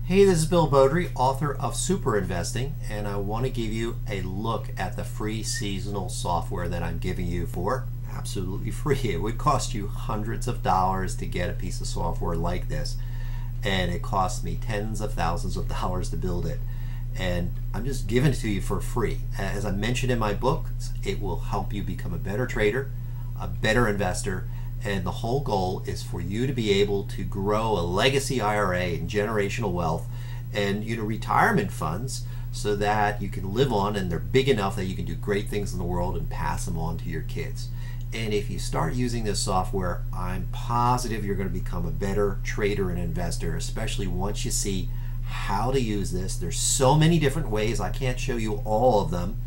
Hey, this is Bill Beaudry, author of Super Investing, and I want to give you a look at the free seasonal software that I'm giving you for absolutely free. It would cost you hundreds of dollars to get a piece of software like this, and it cost me tens of thousands of dollars to build it. And I'm just giving it to you for free. As I mentioned in my book, it will help you become a better trader, a better investor, and the whole goal is for you to be able to grow a legacy IRA and generational wealth and retirement funds so that you can live on and they're big enough that you can do great things in the world and pass them on to your kids. And if you start using this software, I'm positive you're going to become a better trader and investor, especially once you see how to use this. There's so many different ways. I can't show you all of them.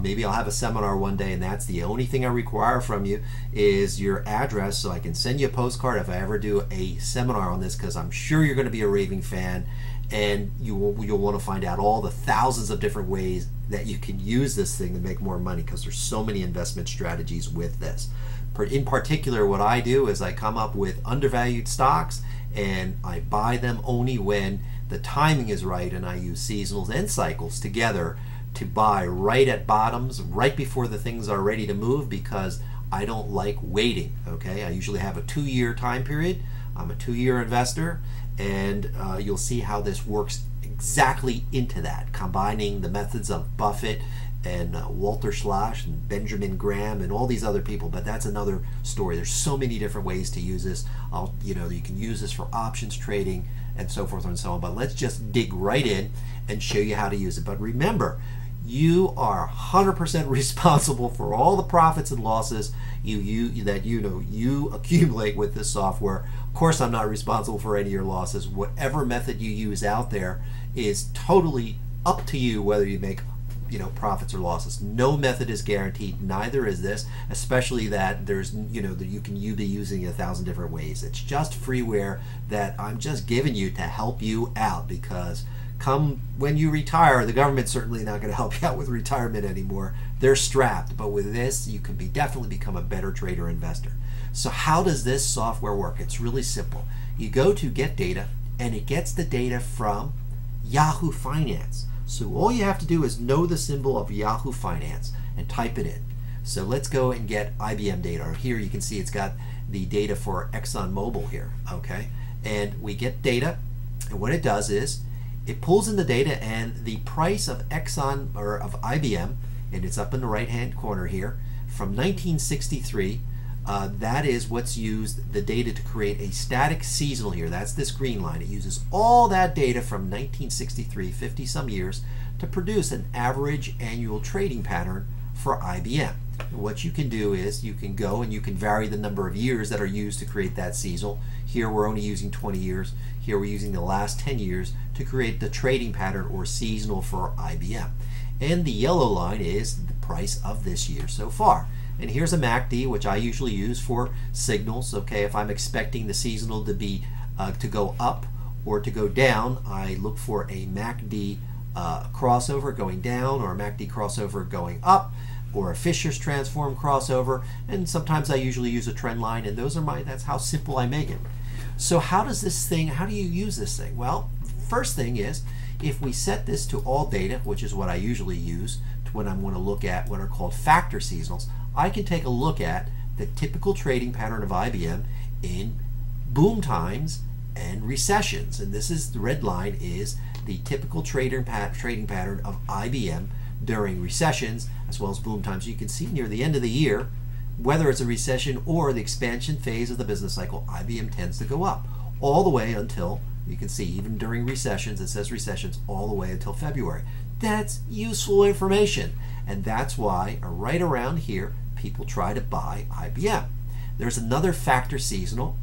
Maybe I'll have a seminar one day, and that's the only thing I require from you is your address so I can send you a postcard if I ever do a seminar on this, because I'm sure you're going to be a raving fan and you'll want to find out all the thousands of different ways that you can use this thing to make more money, because there's so many investment strategies with this. In particular, what I do is I come up with undervalued stocks and I buy them only when the timing is right, and I use seasonals and cycles together to buy right at bottoms, right before the things are ready to move, because I don't like waiting. Okay, I usually have a 2-year time period. I'm a 2-year investor, and you'll see how this works exactly into that, combining the methods of Buffett and Walter Schloss and Benjamin Graham and all these other people. But that's another story. There's so many different ways to use this. You can use this for options trading and so forth and so on. But let's just dig right in and show you how to use it. But remember, you are 100% responsible for all the profits and losses you accumulate with this software. Of course, I'm not responsible for any of your losses. Whatever method you use out there is totally up to you, whether you make profits or losses. No method is guaranteed. Neither is this, especially that there's that you be using 1,000 different ways. It's just freeware that I'm just giving you to help you out, because come when you retire, the government's certainly not going to help you out with retirement anymore. They're strapped. But with this, you can definitely become a better trader investor. So how does this software work? It's really simple. You go to Get Data, and it gets the data from Yahoo Finance. So all you have to do is know the symbol of Yahoo Finance and type it in. So let's go and get IBM data. Here you can see it's got the data for ExxonMobil here. Okay, and we get data, and what it does is it pulls in the data, and the price of Exxon or of IBM, and it's up in the right hand corner here, from 1963. That is what's used, the data, to create a static seasonal here. That's this green line. It uses all that data from 1963, 50 some years, to produce an average annual trading pattern for IBM. And what you can do is you can go and you can vary the number of years that are used to create that seasonal. Here we're only using 20 years. Here we're using the last 10 years to create the trading pattern or seasonal for IBM. And the yellow line is the price of this year so far. And here's a MACD, which I usually use for signals. Okay, if I'm expecting the seasonal to be to go up or to go down, I look for a MACD crossover going down, or a MACD crossover going up, or a Fisher's transform crossover. And sometimes I usually use a trend line, and that's how simple I make it. So how do you use this thing? Well, first thing is, if we set this to all data, which is what I usually use when I'm going to look at what are called factor seasonals, I can take a look at the typical trading pattern of IBM in boom times and recessions. And this is, the red line is the typical trading pattern of IBM during recessions as well as boom times. You can see near the end of the year, whether it's a recession or the expansion phase of the business cycle, IBM tends to go up all the way until, you can see even during recessions, it says recessions, all the way until February. That's useful information, and that's why right around here people try to buy IBM. There's another factor seasonal,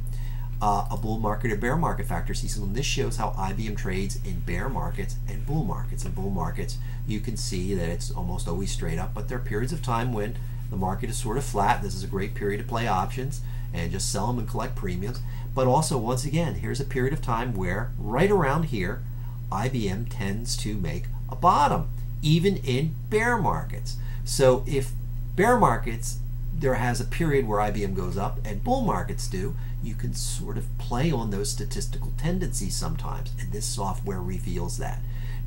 a bull market or bear market factor seasonal, and this shows how IBM trades in bear markets and bull markets. In bull markets, you can see that it's almost always straight up, but there are periods of time when the market is sort of flat. This is a great period to play options and just sell them and collect premiums. But also, once again, here's a period of time where right around here IBM tends to make a bottom, even in bear markets. So if bear markets there has a period where IBM goes up and bull markets do, you can sort of play on those statistical tendencies sometimes, and this software reveals that.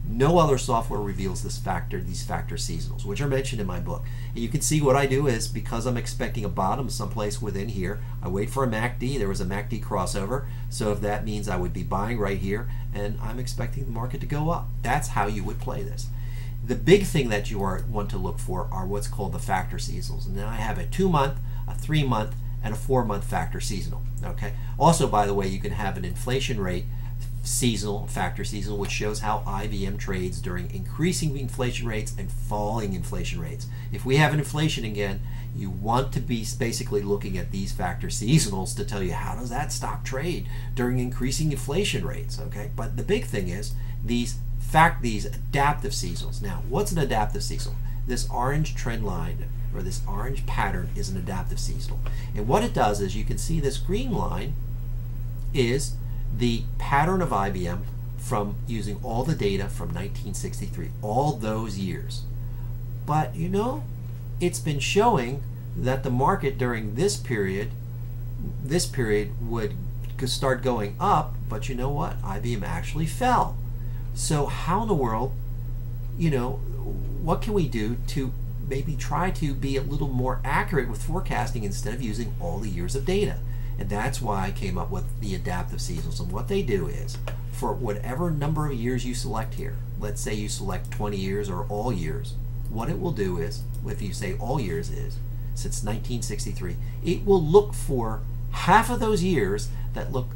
No other software reveals these factor seasonals, which are mentioned in my book. And you can see what I do is, because I'm expecting a bottom someplace within here, I wait for a MACD. There was a MACD crossover, so if that means I would be buying right here, and I'm expecting the market to go up. That's how you would play this. The big thing that you want to look for are what's called the factor seasonals. And then I have a 2-month, a 3-month, and a 4-month factor seasonal. Okay. Also, by the way, you can have an inflation rate seasonal, factor seasonal, which shows how IBM trades during increasing inflation rates and falling inflation rates. If we have an inflation again, you want to be basically looking at these factor seasonals to tell you how does that stock trade during increasing inflation rates. Okay. But the big thing is these adaptive seasonals. Now, what's an adaptive seasonal? This orange trend line, or this orange pattern, is an adaptive seasonal. And what it does is, you can see this green line is the pattern of IBM from using all the data from 1963, all those years. But you know, it's been showing that the market during this period would start going up, but you know what? IBM actually fell. So how in the world, you know, what can we do to maybe try to be a little more accurate with forecasting instead of using all the years of data? And that's why I came up with the adaptive seasonals. And what they do is, for whatever number of years you select here, let's say you select 20 years or all years, what it will do is, if you say all years is, since 1963, it will look for half of those years that look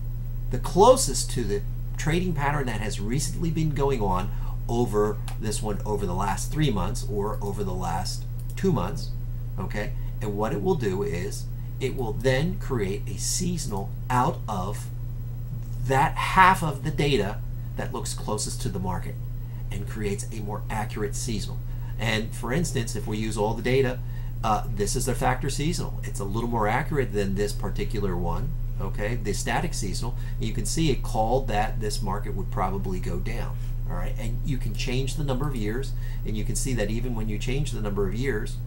the closest to the trading pattern that has recently been going on over this one, over the last 3 months or over the last 2 months. Okay? And what it will do is, it will then create a seasonal out of that half of the data that looks closest to the market, and creates a more accurate seasonal. And for instance, if we use all the data, this is the factor seasonal. It's a little more accurate than this particular one, okay, the static seasonal. You can see it called that this market would probably go down. All right, and you can change the number of years, and you can see that even when you change the number of years,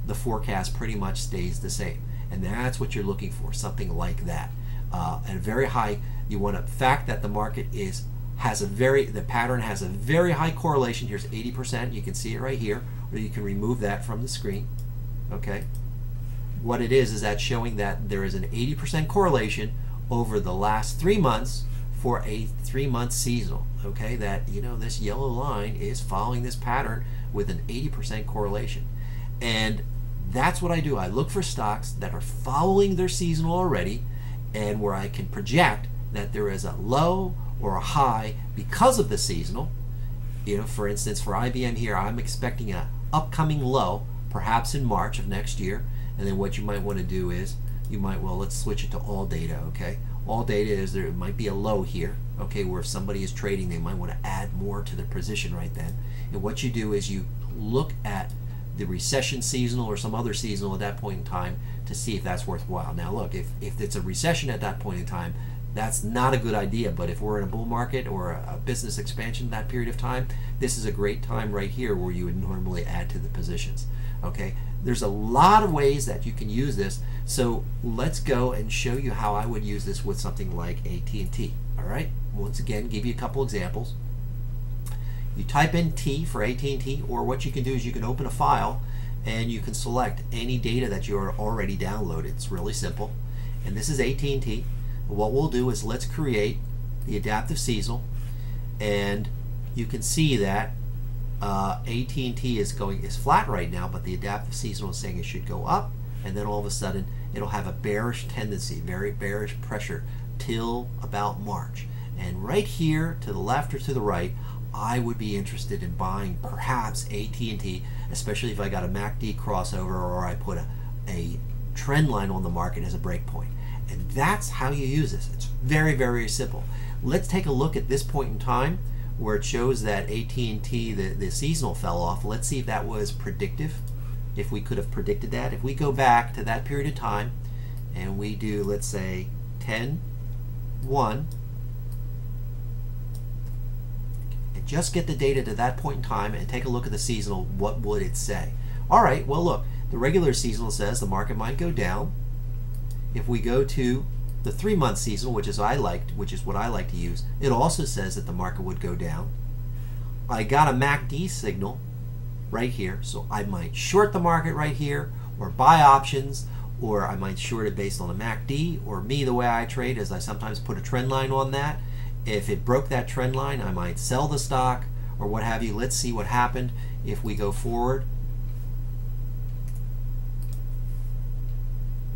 the forecast pretty much stays the same. And that's what you're looking for, something like that. And very high, you want a fact that the market the pattern has a very high correlation. Here's 80%, you can see it right here, or you can remove that from the screen. Okay. What it is that showing that there is an 80% correlation over the last 3 months for a 3-month seasonal. Okay, that, you know, this yellow line is following this pattern with an 80% correlation. And that's what I do. I look for stocks that are following their seasonal already, and where I can project that there is a low or a high because of the seasonal. You know, for instance, for IBM here, I'm expecting an upcoming low, perhaps in March of next year. And then what you might want to do is, let's switch it to all data, okay? All data is there might be a low here, okay, where if somebody is trading, they might want to add more to their position right then. And what you do is you look at the recession seasonal or some other seasonal at that point in time to see if that's worthwhile. Now look, if it's a recession at that point in time, that's not a good idea. But if we're in a bull market or a business expansion in that period of time, this is a great time right here where you would normally add to the positions. Okay, there's a lot of ways that you can use this. So let's go and show you how I would use this with something like AT&T. All right, once again, give you a couple examples. You type in T for AT&T, or what you can do is you can open a file and you can select any data that you are already downloaded. It's really simple. And this is AT&T. What we'll do is let's create the adaptive seasonal, and you can see that AT&T is flat right now, but the adaptive seasonal is saying it should go up, and then all of a sudden it'll have a bearish tendency, very bearish pressure till about March. And right here to the left or to the right, I would be interested in buying perhaps AT&T, especially if I got a MACD crossover or I put a trend line on the market as a break point. And that's how you use this. It's very, very simple. Let's take a look at this point in time where it shows that AT&T, the seasonal fell off. Let's see if that was predictive, if we could have predicted that. If we go back to that period of time and we do, let's say, 10-1, and just get the data to that point in time and take a look at the seasonal, what would it say? All right, well look, The regular seasonal says the market might go down. If we go to the 3-month seasonal, which is what I like to use, it also says that the market would go down. I got a MACD signal right here, so I might short the market right here, or buy options, or I might short it based on a MACD, or me, the way I trade is I sometimes put a trend line on that. If it broke that trend line, I might sell the stock, or what have you. Let's see what happened if we go forward.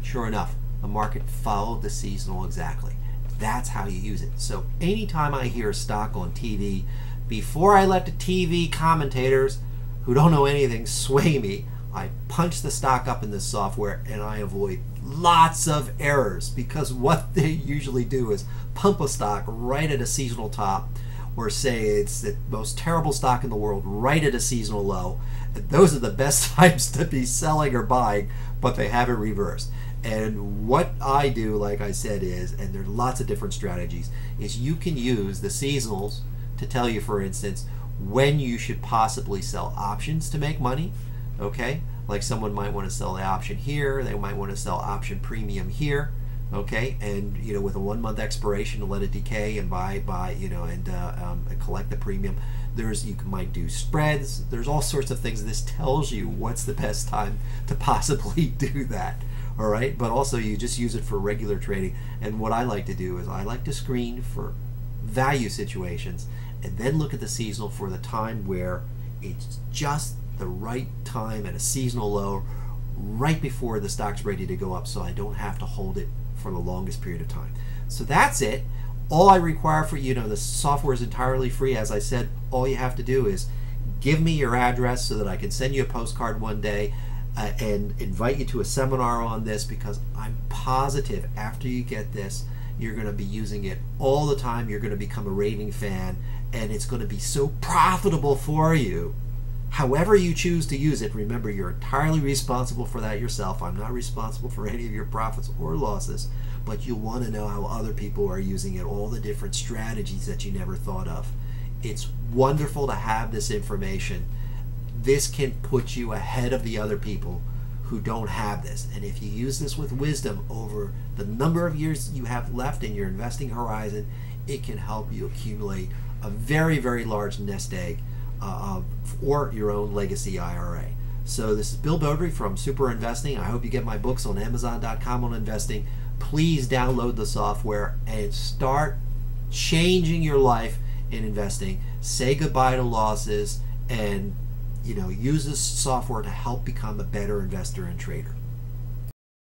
Sure enough, the market followed the seasonal exactly. That's how you use it. So anytime I hear a stock on TV, before I let the TV commentators who don't know anything sway me, I punch the stock up in this software and I avoid lots of errors, because what they usually do is pump a stock right at a seasonal top, or say it's the most terrible stock in the world right at a seasonal low. And those are the best times to be selling or buying, but they have it reversed. And what I do, like I said, is, and there are lots of different strategies, is you can use the seasonals to tell you, for instance, when you should possibly sell options to make money. Okay, like someone might want to sell the option here, they might want to sell option premium here. Okay, and with a 1-month expiration to let it decay and buy and collect the premium. You might do spreads. There's all sorts of things. This tells you what's the best time to possibly do that. All right, but also you just use it for regular trading. And what I like to do is I like to screen for value situations and then look at the seasonal for the time where it's just the right time at a seasonal low, right before the stock's ready to go up, so I don't have to hold it for the longest period of time. So that's it. All I require for the software is entirely free. As I said, all you have to do is give me your address so that I can send you a postcard one day and invite you to a seminar on this, because I'm positive after you get this, you're going to be using it all the time. You're going to become a raving fan, and it's going to be so profitable for you. However you choose to use it, remember, you're entirely responsible for that yourself. I'm not responsible for any of your profits or losses, but you'll want to know how other people are using it, all the different strategies that you never thought of. It's wonderful to have this information. This can put you ahead of the other people who don't have this. And if you use this with wisdom over the number of years you have left in your investing horizon, it can help you accumulate a very, very large nest egg or your own legacy IRA. So this is Bill Beaudry from Super Investing. I hope you get my books on Amazon.com on investing. Please download the software and start changing your life in investing. Say goodbye to losses and use this software to help become a better investor and trader.